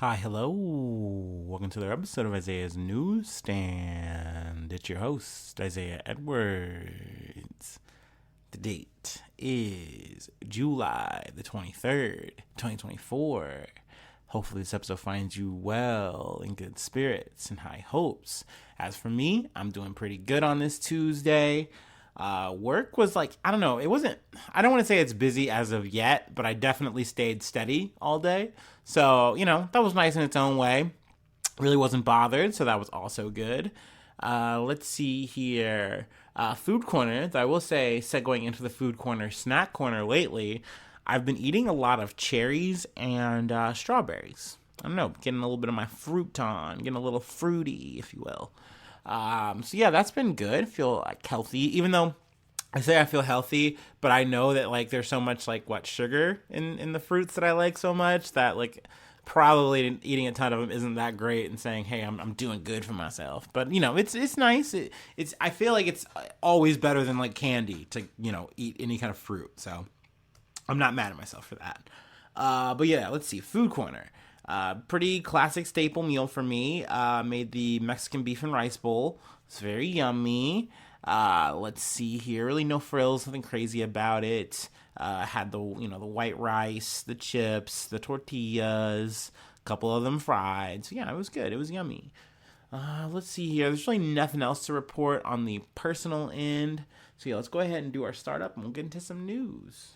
Hi, hello. Welcome to another episode of Isaiah's Newsstand. It's your host, Isaiah Edwards. The date is July the 23rd, 2024. Hopefully this episode finds you well, in good spirits, and high hopes. As for me, I'm doing pretty good on this Tuesday. Work was I don't know, I don't want to say it's busy as of yet, but I definitely stayed steady all day. So, that was nice in its own way. Really wasn't bothered, so that was also good. Let's see here. Food corner, I will say, segueing into the food corner, snack corner lately, I've been eating a lot of cherries and strawberries. I don't know, getting a little bit of my fruit on, getting a little fruity, if you will. So yeah, that's been good. I feel healthy, even though I say I feel healthy, but I know that there's so much sugar in the fruits that I like so much that probably eating a ton of them isn't that great and saying, hey, I'm doing good for myself. But it's nice. It's I feel like it's always better than candy to eat any kind of fruit. So I'm not mad at myself for that. But yeah, let's see. Food corner. Pretty classic staple meal for me. Made the Mexican beef and rice bowl. It's very yummy. Let's see here. Really no frills, nothing crazy about it. Had the white rice, the chips, the tortillas, a couple of them fried. So yeah, it was good. It was yummy. Let's see here. There's really nothing else to report on the personal end. So yeah, let's go ahead and do our startup and we'll get into some news.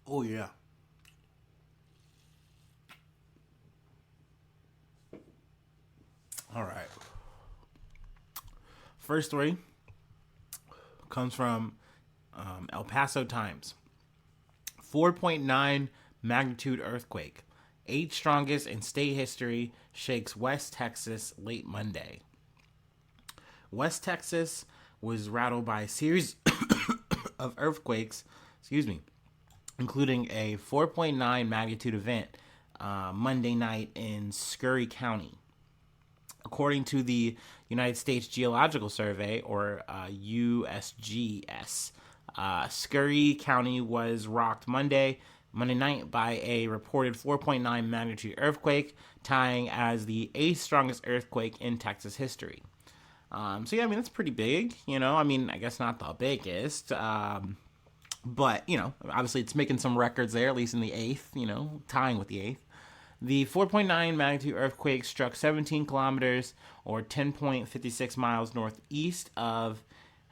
Oh, yeah. All right. First story comes from El Paso Times. 4.9 magnitude earthquake. 8th strongest in state history, shakes West Texas late Monday. West Texas was rattled by a series of earthquakes, including a 4.9 magnitude event Monday night in Scurry County. According to the United States Geological Survey, or USGS, Scurry County was rocked Monday night by a reported 4.9 magnitude earthquake, tying as the 8th strongest earthquake in Texas history. So yeah, that's pretty big, I guess not the biggest, but, obviously it's making some records there, at least in the 8th, tying with the 8th. The 4.9 magnitude earthquake struck 17 kilometers or 10.56 miles northeast of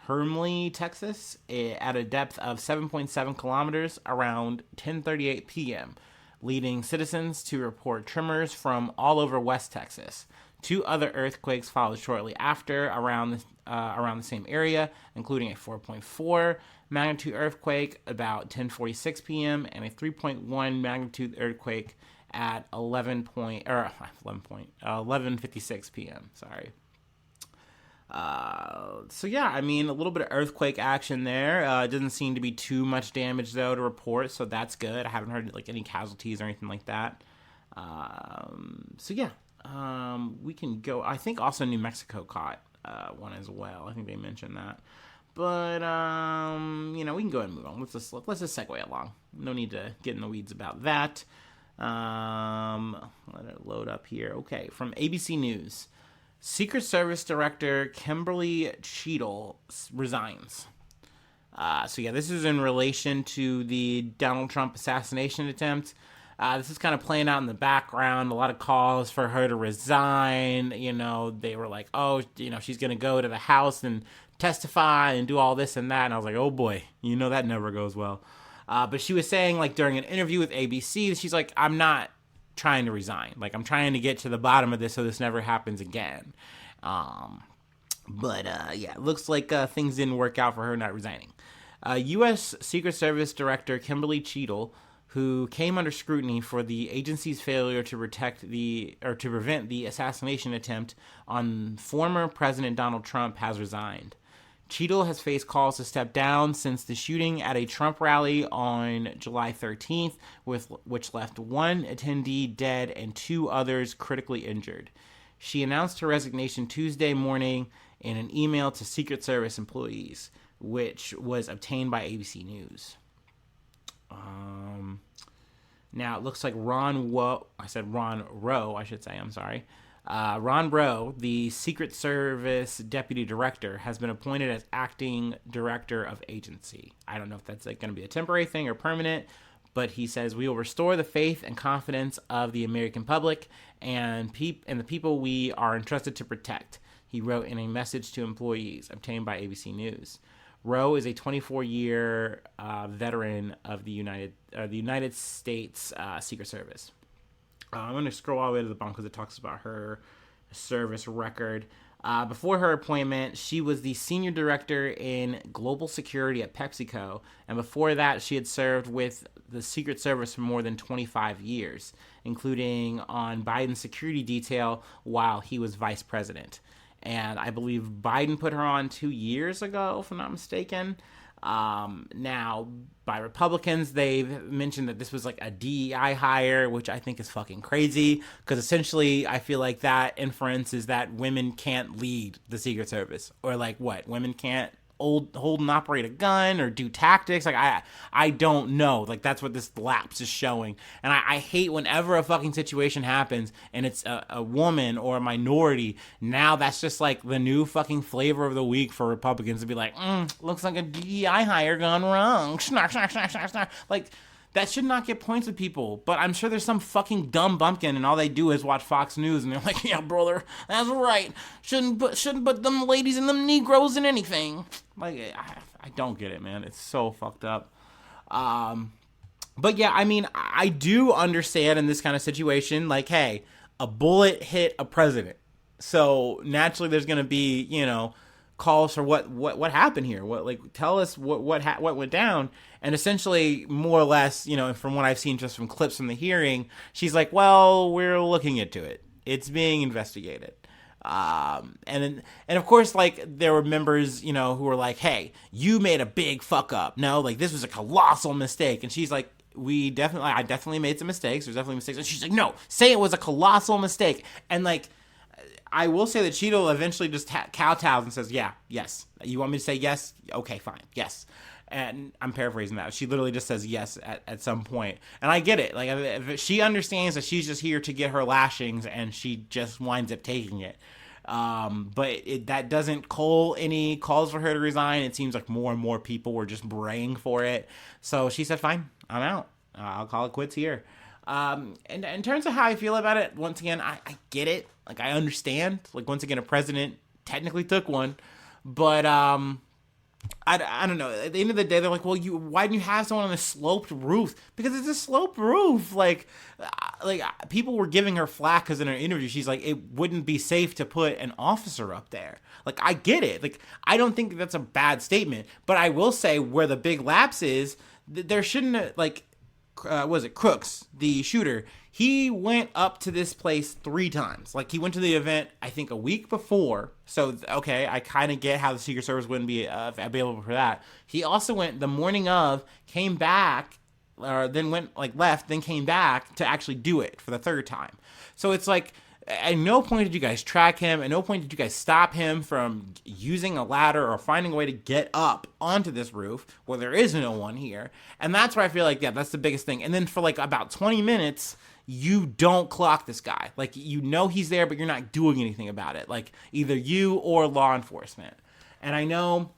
Hermleigh, Texas, at a depth of 7.7 kilometers around 10:38 p.m., leading citizens to report tremors from all over West Texas. 2 other earthquakes followed shortly after around the same area, including a 4.4 magnitude earthquake about 10:46 p.m. and a 3.1 magnitude earthquake at 11:56 p.m. Sorry. So yeah, a little bit of earthquake action there. Doesn't seem to be too much damage though to report, so that's good. I haven't heard any casualties or anything like that. So yeah. We can go. I think also New Mexico caught one as well. I think they mentioned that. But we can go ahead and move on. Let's just segue along. No need to get in the weeds about that. Let it load up here. Okay, from ABC News. Secret Service Director Kimberly Cheatle resigns. So yeah, this is in relation to the Donald Trump assassination attempt. This is kind of playing out in the background. A lot of calls for her to resign. They were like, oh, she's going to go to the House and testify and do all this and that. And I was like, oh boy, that never goes well. But she was saying during an interview with ABC, she's like, I'm not trying to resign. I'm trying to get to the bottom of this so this never happens again. But yeah, it looks like things didn't work out for her not resigning. U.S. Secret Service Director Kimberly Cheatle, who came under scrutiny for the agency's failure to prevent the assassination attempt on former President Donald Trump, has resigned. Cheatle has faced calls to step down since the shooting at a Trump rally on July 13th, which left one attendee dead and 2 others critically injured. She announced her resignation Tuesday morning in an email to Secret Service employees, which was obtained by ABC News. Now, it looks like Ron Rowe, Ron Rowe, the Secret Service Deputy Director, has been appointed as acting director of agency. I don't know if that's going to be a temporary thing or permanent, but he says, we will restore the faith and confidence of the American public and the people we are entrusted to protect, he wrote in a message to employees obtained by ABC News. Rowe is a 24-year veteran of the United States Secret Service. I'm going to scroll all the way to the bottom because it talks about her service record. Before her appointment, she was the senior director in global security at PepsiCo, and before that, she had served with the Secret Service for more than 25 years, including on Biden's security detail while he was vice president. And I believe Biden put her on 2 years ago, if I'm not mistaken. Now, by Republicans, they've mentioned that this was like a DEI hire, which I think is fucking crazy, because essentially I feel like that inference is that women can't lead the Secret Service, or like what? Women can't hold and operate a gun or do tactics. Like I don't know. Like that's what this lapse is showing. And I hate whenever a fucking situation happens and it's a woman or a minority. Now that's just like the new fucking flavor of the week for Republicans to be like, looks like a DEI hire gone wrong. Snark, snark, snark, snark, snark. Like, that should not get points with people, but I'm sure there's some fucking dumb bumpkin and all they do is watch Fox News and they're like, yeah, brother, that's right. Shouldn't put them ladies and them Negroes in anything. Like, I don't get it, man. It's so fucked up. But yeah, I mean, I do understand in this kind of situation, like, hey, a bullet hit a president. So naturally there's going to be, calls for what happened here. Tell us what went down. And essentially, more or less, from what I've seen just from clips from the hearing, she's like, well, we're looking into it. It's being investigated. And of course, like, there were members, who were like, hey, you made a big fuck up. No, like, this was a colossal mistake. And she's like, I definitely made some mistakes. There's definitely mistakes. And she's like, no, say it was a colossal mistake. And like, I will say that Cheatle eventually just kowtows and says, yeah, yes. You want me to say yes? Okay, fine. Yes. And I'm paraphrasing that. She literally just says yes at some point. And I get it. Like, if she understands that she's just here to get her lashings and she just winds up taking it. But that doesn't cull any calls for her to resign. It seems like more and more people were just braying for it. So she said, fine, I'm out. I'll call it quits here. And in terms of how I feel about it, once again, I get it. Like, I understand. Like, once again, a president technically took one. But, I don't know. At the end of the day, they're like, well, why didn't you have someone on a sloped roof? Because it's a sloped roof. Like people were giving her flack because in her interview, she's like, it wouldn't be safe to put an officer up there. Like, I get it. Like, I don't think that's a bad statement. But I will say where the big lapse is, there shouldn't, Crooks, the shooter, he went up to this place 3 times. Like, he went to the event, I think, a week before. So, okay, I kind of get how the Secret Service wouldn't be available for that. He also went the morning of, came back, or then went, left, then came back to actually do it for the 3rd time. So it's like, at no point did you guys track him. At no point did you guys stop him from using a ladder or finding a way to get up onto this roof where there is no one here. And that's where I feel like, yeah, that's the biggest thing. And then for about 20 minutes, you don't clock this guy. Like, he's there, but you're not doing anything about it. Like, either you or law enforcement. And I know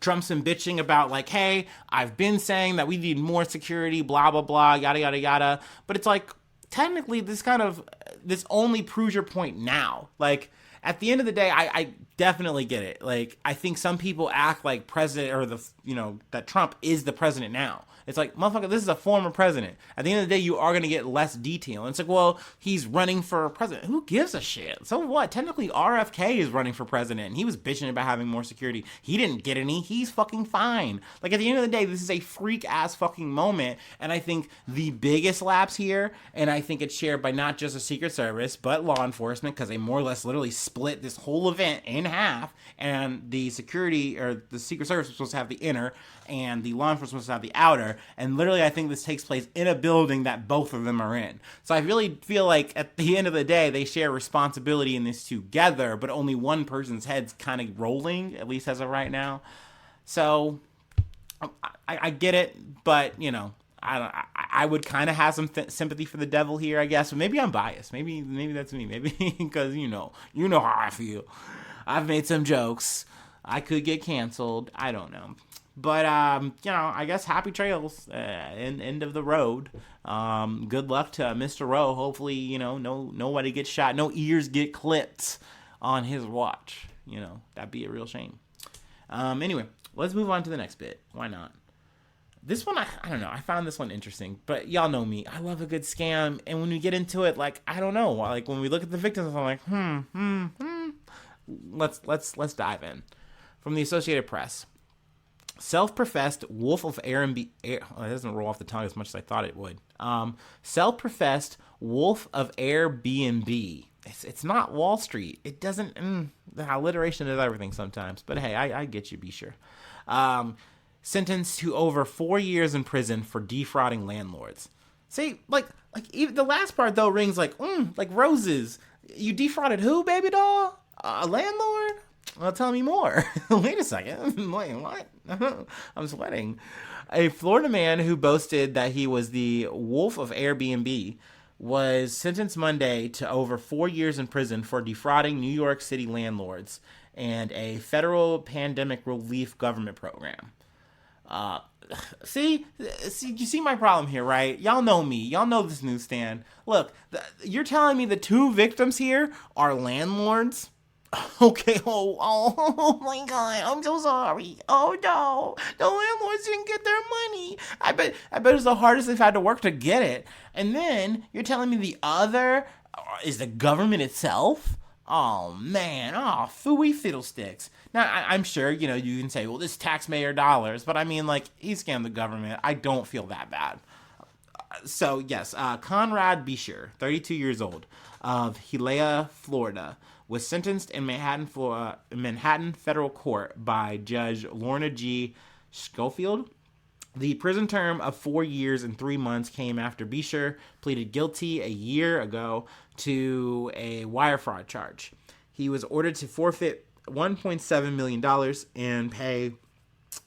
Trump's been bitching about, like, hey, I've been saying that we need more security, blah, blah, blah, yada, yada, yada. But it's like, technically, this only proves your point now. Like, at the end of the day, I definitely get it. Like, I think some people act like president, or that Trump is the president now. It's like, motherfucker, this is a former president. At the end of the day, you are going to get less detail. And it's like, well, he's running for president. Who gives a shit? So what? Technically, RFK is running for president, and he was bitching about having more security. He didn't get any. He's fucking fine. Like, at the end of the day, this is a freak-ass fucking moment, and I think the biggest lapse here, and I think it's shared by not just the Secret Service, but law enforcement, because they more or less literally split this whole event in in half, and the security or the Secret Service was supposed to have the inner, and the law enforcement was supposed to have the outer. And literally, I think this takes place in a building that both of them are in. So I really feel like at the end of the day, they share responsibility in this together, but only one person's head's kind of rolling, at least as of right now. So I get it, but I would kind of have some sympathy for the devil here, I guess. But maybe I'm biased. Maybe that's me. Maybe because you know how I feel. I've made some jokes. I could get canceled. I don't know. But I guess happy trails. End of the road. Good luck to Mr. Rowe. Hopefully, nobody gets shot. No ears get clipped on his watch. That'd be a real shame. Anyway, let's move on to the next bit. Why not? This one, I don't know. I found this one interesting, but y'all know me. I love a good scam, and when we get into it, I don't know. When we look at the victims, I'm like, Let's dive in. From the Associated Press, self-professed wolf of Airbnb. It doesn't roll off the tongue as much as I thought it would. Self-professed wolf of Airbnb. It's not Wall Street. It doesn't. The alliteration is everything sometimes. But hey, I get you, Bucher. Sentenced to over 4 years in prison for defrauding landlords. See, even the last part though rings like roses. You defrauded who, baby doll? A landlord? Well, tell me more. Wait a second. Wait, what? I'm sweating. A Florida man who boasted that he was the wolf of Airbnb was sentenced Monday to over 4 years in prison for defrauding New York City landlords and a federal pandemic relief government program. See, you see my problem here, right? Y'all know me. Y'all know this newsstand. Look, you're telling me the two victims here are landlords? Okay, oh my God, I'm so sorry. Oh no, the landlords didn't get their money. I bet it's the hardest they've had to work to get it. And then you're telling me the other is the government itself? Oh man, phooey fiddlesticks. Now I'm sure you can say, well, this taxpayer dollars, but I mean, he scammed the government. I don't feel that bad. So yes, Conrad Bucher, 32 years old, of Hialeah, Florida, was sentenced in Manhattan federal court by Judge Lorna G. Schofield. The prison term of 4 years and 3 months came after Bucher pleaded guilty a year ago to a wire fraud charge. He was ordered to forfeit $1.7 million and pay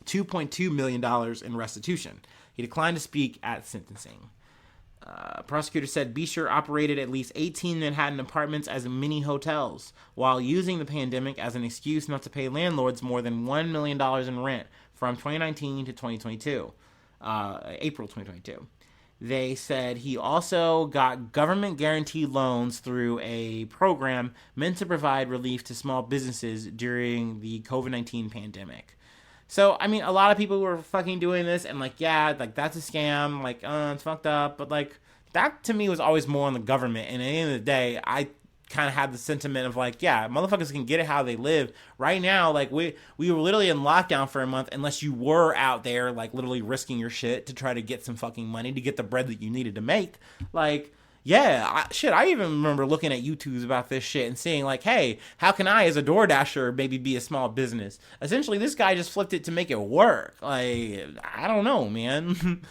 $2.2 million in restitution. He declined to speak at sentencing. Prosecutors said Bucher operated at least 18 Manhattan apartments as mini hotels while using the pandemic as an excuse not to pay landlords more than $1 million in rent from 2019 to 2022, April 2022. They said he also got government guaranteed loans through a program meant to provide relief to small businesses during the COVID-19 pandemic. So, I mean, a lot of people were fucking doing this and that's a scam, it's fucked up, but that to me was always more on the government. And at the end of the day, I kind of had the sentiment of motherfuckers can get it how they live. Right now, we were literally in lockdown for a month unless you were out there literally risking your shit to try to get some fucking money to get the bread that you needed to make. I even remember looking at YouTubes about this shit and seeing hey, how can I as a DoorDasher maybe be a small business? Essentially, this guy just flipped it to make it work. I don't know, man.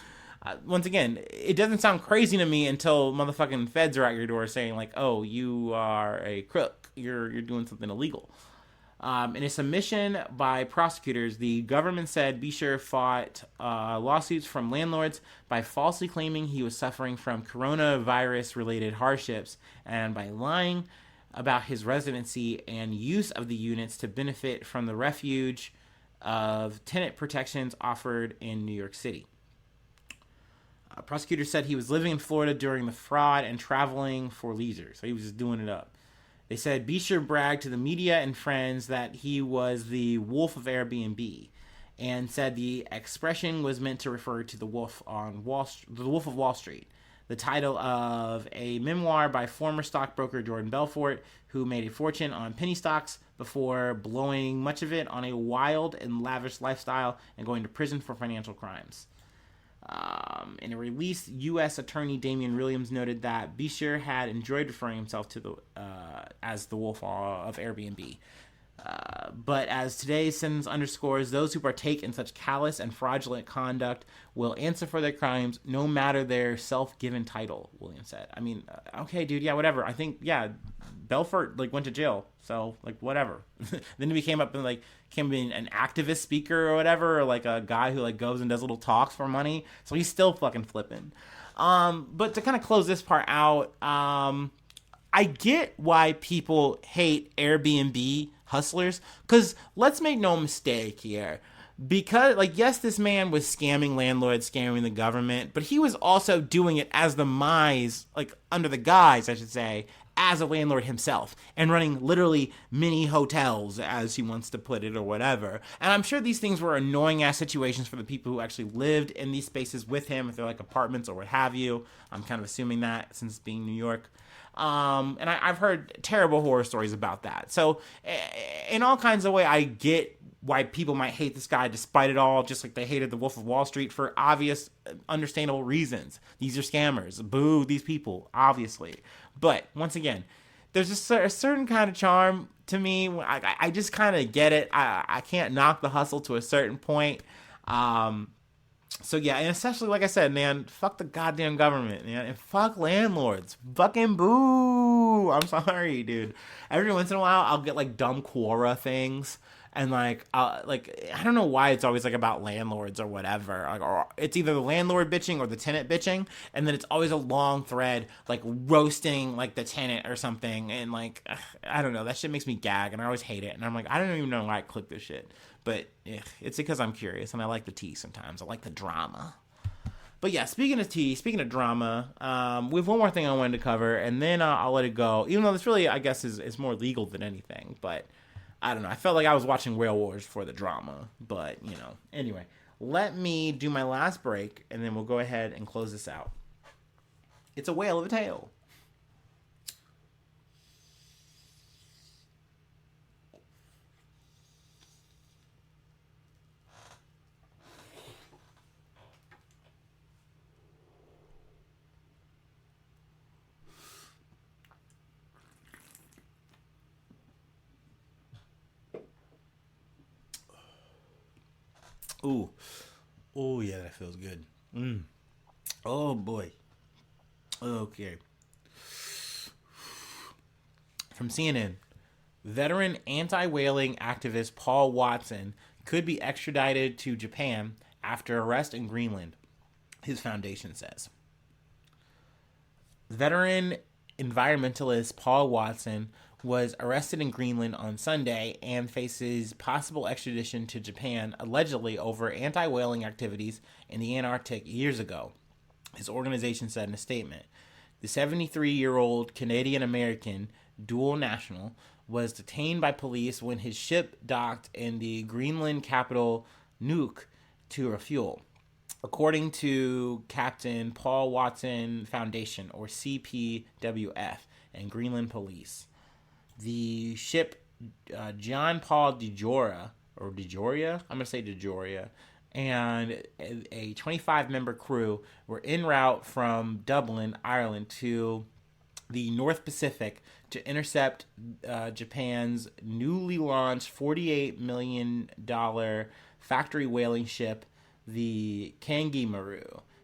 Once again, it doesn't sound crazy to me until motherfucking feds are at your door saying oh, you are a crook. You're doing something illegal. In a submission by prosecutors, the government said Bucher fought lawsuits from landlords by falsely claiming he was suffering from coronavirus-related hardships and by lying about his residency and use of the units to benefit from the refuge of tenant protections offered in New York City. Prosecutors said he was living in Florida during the fraud and traveling for leisure, so he was just doing it up. They said Bucher bragged to the media and friends that he was the wolf of Airbnb, and said the expression was meant to refer to the wolf of Wall Street, the title of a memoir by former stockbroker Jordan Belfort, who made a fortune on penny stocks before blowing much of it on a wild and lavish lifestyle and going to prison for financial crimes. In a release, U.S. Attorney Damian Williams noted that Bucher had enjoyed referring himself to as the wolf of Airbnb. But as today's sentence underscores, those who partake in such callous and fraudulent conduct will answer for their crimes, no matter their self-given title, Williams said. I mean, okay, dude, yeah, whatever. I think, yeah, Belfort, like, went to jail, so, like, whatever. Then he became an activist speaker or whatever, or, like, a guy who, like, goes and does little talks for money, so he's still fucking flipping. But to kind of close this part out, I get why people hate Airbnb hustlers, because let's make no mistake here. Because, like, yes, this man was scamming landlords, scamming the government, but he was also doing it as under the guise, I should say, as a landlord himself, and running literally mini hotels, as he wants to put it, or whatever. And I'm sure these things were annoying ass situations for the people who actually lived in these spaces with him, if they're like apartments or what have you. I'm kind of assuming that, since being New York. And I've heard terrible horror stories about that. So in all kinds of ways, I get why people might hate this guy despite it all, just like they hated the Wolf of Wall Street for obvious, understandable reasons. These are scammers. Boo these people, obviously. But once again, there's a certain kind of charm to me. I just kind of get it. I can't knock the hustle to a certain point. So yeah, and essentially, like I said, man, fuck the goddamn government, man, and fuck landlords. Fucking boo. I'm sorry, dude. Every once in a while, I'll get like dumb Quora things, and like I don't know why it's always like about landlords or whatever. Like, or it's either the landlord bitching or the tenant bitching, and then it's always a long thread like roasting like the tenant or something, and like I don't know, that shit makes me gag, and I always hate it, and I'm like, I don't even know why I click this shit. But it's because I'm curious, and I like the tea sometimes. I like the drama. But yeah, speaking of tea, speaking of drama, we have one more thing I wanted to cover, and then I'll let it go. Even though this really, I guess, is more legal than anything. But I don't know. I felt like I was watching Whale Wars for the drama. But, anyway. Let me do my last break, and then we'll go ahead and close this out. It's a whale of a tale. Ooh. Oh, yeah, that feels good. Oh, boy. Okay. From CNN, veteran anti-whaling activist Paul Watson could be extradited to Japan after arrest in Greenland, his foundation says. Veteran environmentalist Paul Watson was arrested in Greenland on Sunday and faces possible extradition to Japan, allegedly over anti-whaling activities in the Antarctic years ago, his organization said in a statement. The 73-year-old Canadian-American dual national was detained by police when his ship docked in the Greenland capital Nuuk to refuel. According to Captain Paul Watson Foundation, or CPWF, and Greenland Police, the ship John Paul DeJoria, I'm going to say DeJoria, and a 25-member crew were en route from Dublin, Ireland, to the North Pacific to intercept Japan's newly launched $48 million factory whaling ship, the Kangi Maru,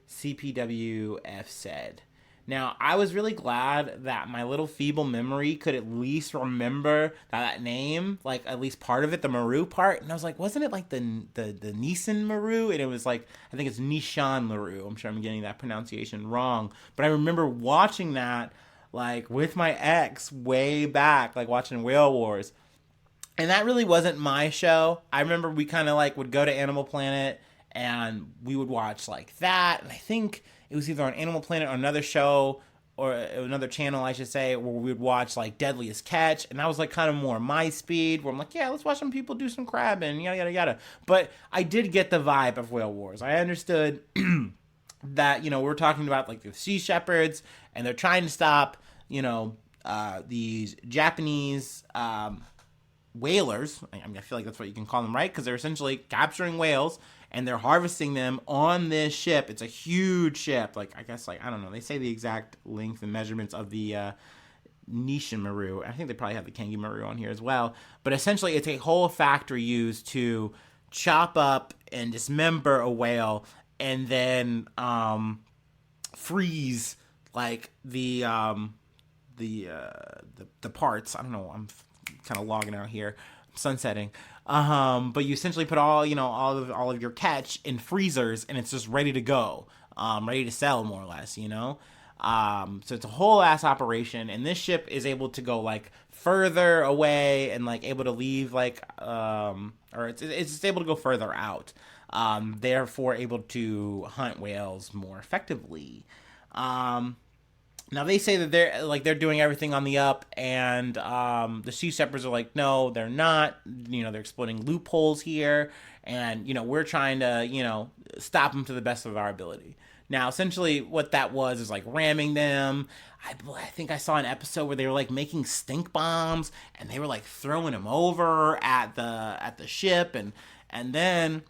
CPWF said. Now, I was really glad that my little feeble memory could at least remember that name, like at least part of it, the Maru part. And I was like, wasn't it like the Nissan Maru? And it was like, I think it's Nishan Maru. I'm sure I'm getting that pronunciation wrong. But I remember watching that like with my ex way back, like watching Whale Wars. And that really wasn't my show. I remember we kind of like would go to Animal Planet and we would watch like that. And I think it was either on Animal Planet or another show, or another channel, I should say, where we would watch like Deadliest Catch. And that was like kind of more my speed, where I'm like, yeah, let's watch some people do some crabbing, yada, yada, yada. But I did get the vibe of Whale Wars. I understood that, we're talking about like the Sea Shepherds, and they're trying to stop, these Japanese whalers. I feel like that's what you can call them, right? Because they're essentially capturing whales and they're harvesting them on this ship. It's a huge ship. Like, I guess, like, I don't know. They say the exact length and measurements of the Nishin Maru. I think they probably have the Kengi Maru on here as well. But essentially, it's a whole factory used to chop up and dismember a whale and then freeze like the parts. I don't know. I'm kind of logging out here. I'm sunsetting. But you essentially put all of your catch in freezers, and it's just ready to go, ready to sell, more or less. So it's a whole ass operation, and this ship is able to go like further away and like able to leave or it's just able to go further out. Therefore able to hunt whales more effectively. Now they say that they're doing everything on the up, and the Sea Shepherds are like, no, they're not. They're exploiting loopholes here, and we're trying to stop them to the best of our ability. Now, essentially, what that was is like ramming them. I think I saw an episode where they were like making stink bombs, and they were like throwing them over at the ship, and then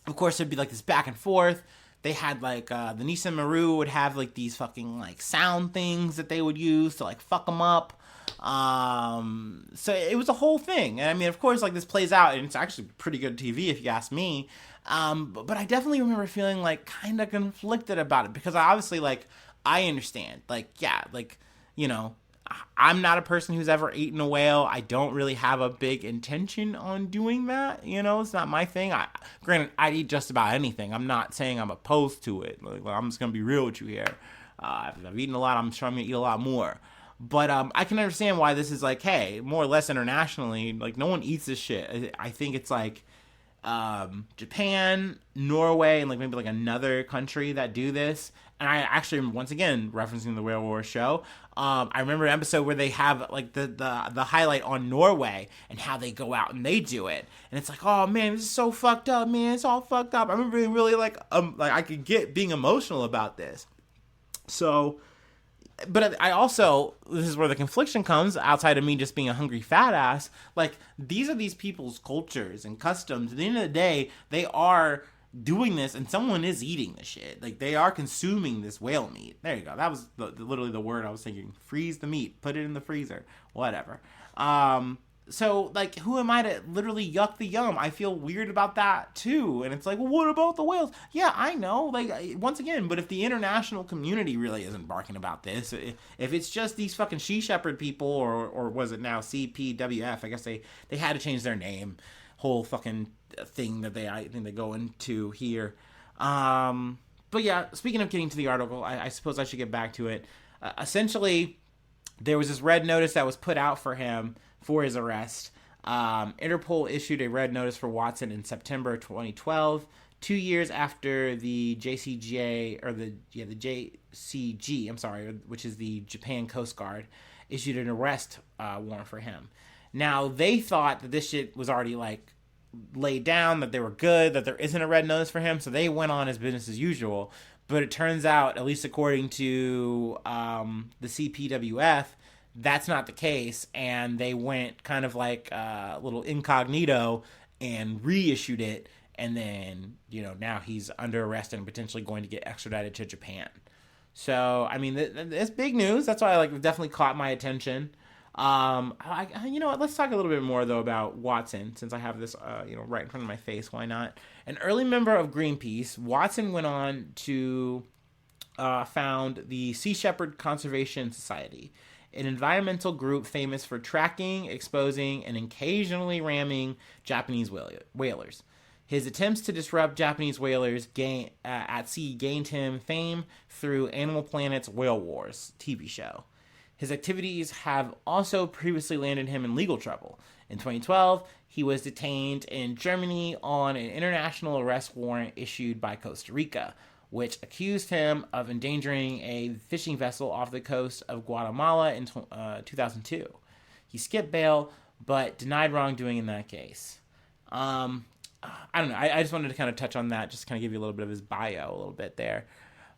of course there'd be like this back and forth. They had like the Nissan Maru would have like these fucking like sound things that they would use to like fuck them up. So it was a whole thing, and I mean, of course, like this plays out, and it's actually pretty good TV if you ask me. But I definitely remember feeling like kind of conflicted about it, because I understand, I'm not a person who's ever eaten a whale. I don't really have a big intention on doing that. It's not my thing. Granted, I'd eat just about anything. I'm not saying I'm opposed to it. I'm just going to be real with you here. If I've eaten a lot, I'm sure I'm going to eat a lot more. But I can understand why this is like, hey, more or less internationally, like no one eats this shit. I think it's like Japan, Norway, and like maybe like another country that do this. And I actually, once again, referencing the Whale War show, I remember an episode where they have like the highlight on Norway and how they go out and they do it, and it's like, oh man, this is so fucked up, man, it's all fucked up. I remember being really like I could get being emotional about this. So, but I also, this is where the confliction comes, outside of me just being a hungry fat ass. Like, these are these people's cultures and customs. At the end of the day, they are doing this, and someone is eating the shit. Like, they are consuming this whale meat. There you go. That was literally the word I was thinking. Freeze the meat. Put it in the freezer. Whatever. So, like, who am I to literally yuck the yum? I feel weird about that, too. And it's like, well, what about the whales? Yeah, I know. Like, once again, but if the international community really isn't barking about this, if it's just these fucking Sea Shepherd people, or was it now CPWF? I guess they had to change their name. Whole fucking thing that I think they go into here. But yeah, speaking of getting to the article, I suppose I should get back to it. Essentially, there was this red notice that was put out for him for his arrest. Interpol issued a red notice for Watson in September 2012, 2 years after the JCG, which is the Japan Coast Guard, issued an arrest warrant for him. Now, they thought that this shit was already, like, laid down, that they were good, that there isn't a red notice for him, so they went on as business as usual. But it turns out, at least according to the CPWF, that's not the case, and they went kind of like a little incognito and reissued it, and then, now he's under arrest and potentially going to get extradited to Japan. So, I mean, it's big news. That's why it definitely caught my attention. You know what? Let's talk a little bit more though about Watson, since I have this, right in front of my face. Why not? An early member of Greenpeace, Watson went on to found the Sea Shepherd Conservation Society, an environmental group famous for tracking, exposing, and occasionally ramming Japanese whalers. His attempts to disrupt Japanese whalers at sea gained him fame through Animal Planet's Whale Wars TV show. His activities have also previously landed him in legal trouble. In 2012, he was detained in Germany on an international arrest warrant issued by Costa Rica, which accused him of endangering a fishing vessel off the coast of Guatemala in 2002. He skipped bail, but denied wrongdoing in that case. I don't know. I just wanted to kind of touch on that, just kind of give you a little bit of his bio a little bit there.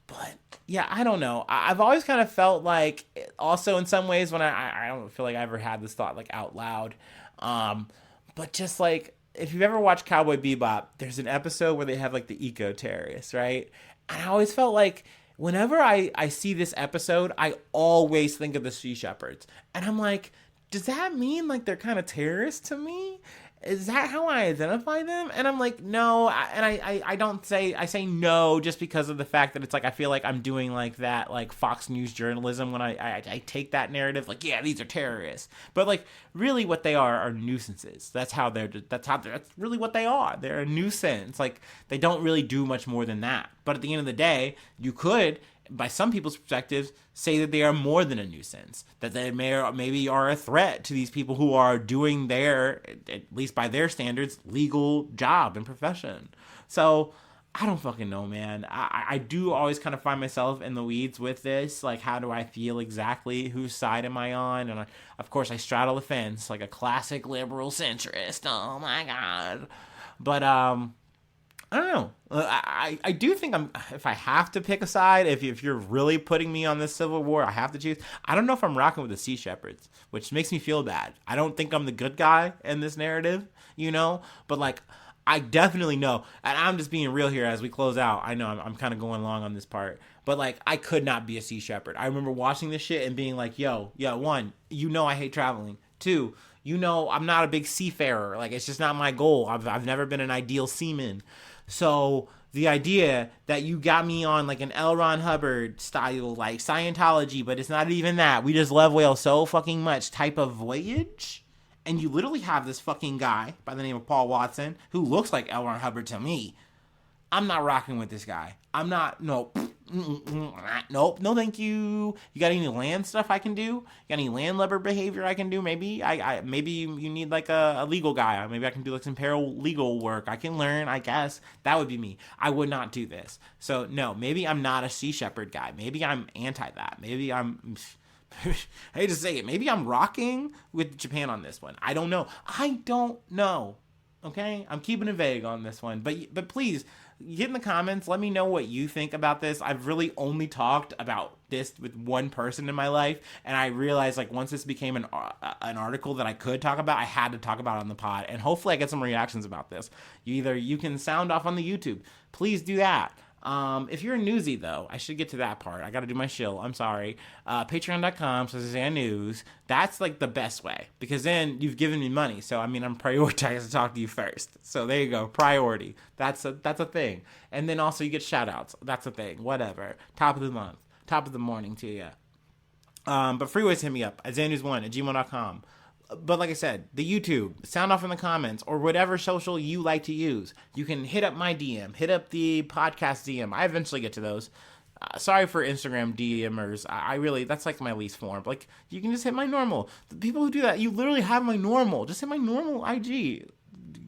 But, yeah, I don't know. I've always kind of felt like, also in some ways, when I don't feel like I ever had this thought, like, out loud. But just, like, if you've ever watched Cowboy Bebop, there's an episode where they have, like, the eco-terrorists, right? And I always felt like whenever I see this episode, I always think of the Sea Shepherds. And I'm like, does that mean like they're kind of terrorists to me? Is that how I identify them? And I'm like, no. I don't say, I say no just because of the fact that it's like, I feel like I'm doing like that, like Fox News journalism when I take that narrative, like, yeah, these are terrorists. But like, really what they are nuisances. That's really what they are. They're a nuisance. Like, they don't really do much more than that. But at the end of the day, you could, by some people's perspectives, say that they are more than a nuisance, that they maybe are a threat to these people who are doing their, at least by their standards, legal job and profession. So I don't fucking know, man. I do always kind of find myself in the weeds with this. Like, how do I feel exactly? Whose side am I on? And of course, I straddle the fence like a classic liberal centrist. Oh my God. But, I don't know. I do think if I have to pick a side, if you're really putting me on this civil war, I have to choose. I don't know if I'm rocking with the Sea Shepherds, which makes me feel bad. I don't think I'm the good guy in this narrative, but like, I definitely know, and I'm just being real here as we close out. I know I'm kind of going long on this part, but like, I could not be a Sea Shepherd. I remember watching this shit and being like, yo, one, I hate traveling. Two, I'm not a big seafarer. Like, it's just not my goal. I've never been an ideal seaman. So the idea that you got me on like an L. Ron Hubbard style, like Scientology, but it's not even that. We just love whales so fucking much type of voyage. And you literally have this fucking guy by the name of Paul Watson who looks like L. Ron Hubbard to me. I'm not rocking with this guy. I'm not, nope, no thank you. You got any land stuff I can do? You got any landlubber behavior I can do? Maybe maybe you need like a legal guy. Maybe I can do like some paralegal work. I can learn, I guess. That would be me. I would not do this. So no, maybe I'm not a Sea Shepherd guy. Maybe I'm anti that. Maybe I'm I hate to say it. Maybe I'm rocking with Japan on this one. I don't know. Okay? I'm keeping it vague on this one. But please, get in the comments. Let me know what you think about this. I've really only talked about this with one person in my life. And I realized, like, once this became an article that I could talk about, I had to talk about it on the pod. And hopefully I get some reactions about this. You can sound off on the YouTube. Please do that. If you're a newsie, though, I should get to that part. I got to do my shill. I'm sorry. Patreon.com/News. That's like the best way because then you've given me money. So, I mean, I'm prioritized to talk to you first. So there you go. Priority. That's a thing. And then also you get shout outs. That's a thing. Whatever. Top of the month. Top of the morning to you. But freeways hit me up at xanews1@gmail.com. But like I said, the YouTube, sound off in the comments, or whatever social you like to use. You can hit up my DM, hit up the podcast DM. I eventually get to those. Sorry for Instagram DMers. I really, that's like my least form. Like, you can just hit my normal. The people who do that, you literally have my normal. Just hit my normal IG.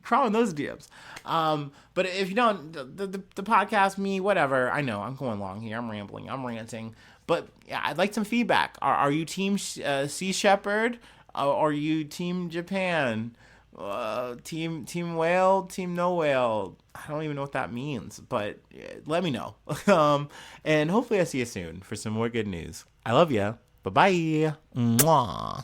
Crawl in those DMs. But if you don't, the podcast, me, whatever. I know, I'm going long here. I'm rambling. I'm ranting. But yeah, I'd like some feedback. Are you team Sea Shepherd? Are you team Japan? Team whale? Team no whale? I don't even know what that means, but let me know. And hopefully I see you soon for some more good news. I love ya. Bye-bye. Mwah.